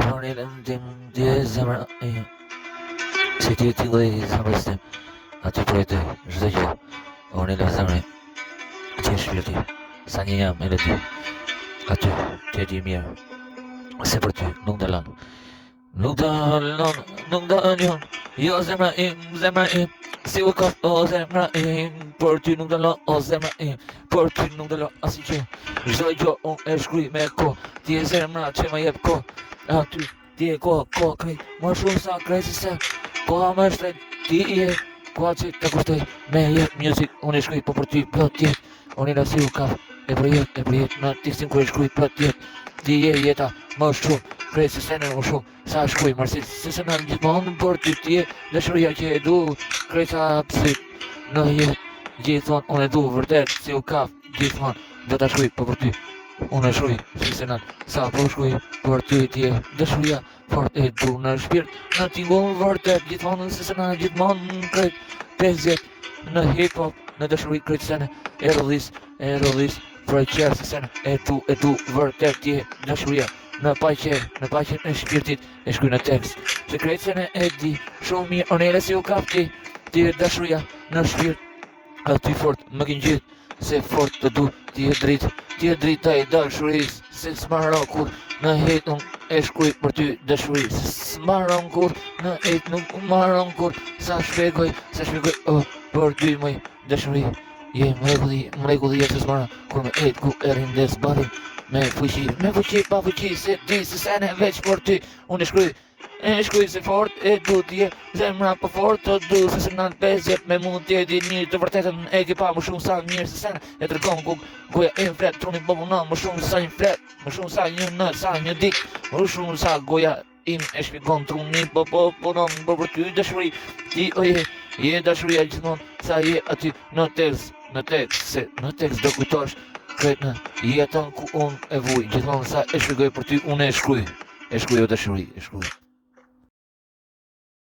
Unë në tim ti e zemra im. Se ti e tillë i zemrës tim. Aty për e ty, çdo gjë. Unë në zemrën im. Ti e shpirti. Sa një jam edhe ty. Aty, ti e di mirë. Se për ty, nuk dalon. Nuk dalon, nuk dalon. Jo zemra im. Si u ka, o zemra im. Për ty nuk dalon, o zemra im. Për ty nuk dalon asgjë. Çdo gjë unë e shkruaj me kohë. Ti e zemra që më jep kohë. Aty, ti e kohë krejt. Më shumë sa krejt se se. Koha më shtrejt, ti e. Koha që të kushtoj me jep music. Unë e shkruaj po për ty plot jetë. Unë e si u ka. E për jetë. Në tekstin kur e shkruaj plot jetë. Ti e jeta më shumë. Krejt se se në më shumë. Sa shkruaj mërësit. Se se në gjithmonë për ty ti e. Dëshuria që e du. Krejt sa pësit. Në jetë. Gjithmonë unë e du vërtet. Si u ka. Gjithmonë. Do të shkruaj po për ty. Unë e shkruaj. Si se në. Sa po shkruaj për ty ti e. Dëshuria fort e du në shpirt. Në tingull vërtet. Gjithmonë se se në gjithmonë krejt. 50 në hip hop. Në dëshuri krejt sene. E rëllis. Për qërë se sen e du vërtet ti dëshuria në paqen e shpirtit e shkuj në tekst. Se krejt se e di shumë mirë, onele si u kap ti e dëshuria në shpirt. Aty fort më kin gjithë, se fort të du ti e drita i dëshuris. Se s'maron kur në het unë e shkuj për ty dëshuri. Se s'maron kur në het nuk maron kur. Sa shpegoj, për ty mëj dëshuri. Je mrekulli e se s'mara kur me et ku e rindes bari me fuqi pa fuqi se di se sene veç për ty unë e shkruj se fort e du t'je zemra për fort të du se se nën 50 me mund t'je di një të vërtetën e ki pa më shumë sa mirë se sene e tërgon ku goja e flet truni po punon më shumë sa një flet më shumë sa një në sa një dik më shumë sa goja im e shpikon truni po punon për ty dashuri ti oje je dashuria gjithmonë sa je aty në tekst do kujtosh krejt në jetën ku unë e vuj gjithmonë sa e shpjegoj për ty unë e shkruaj o dashuri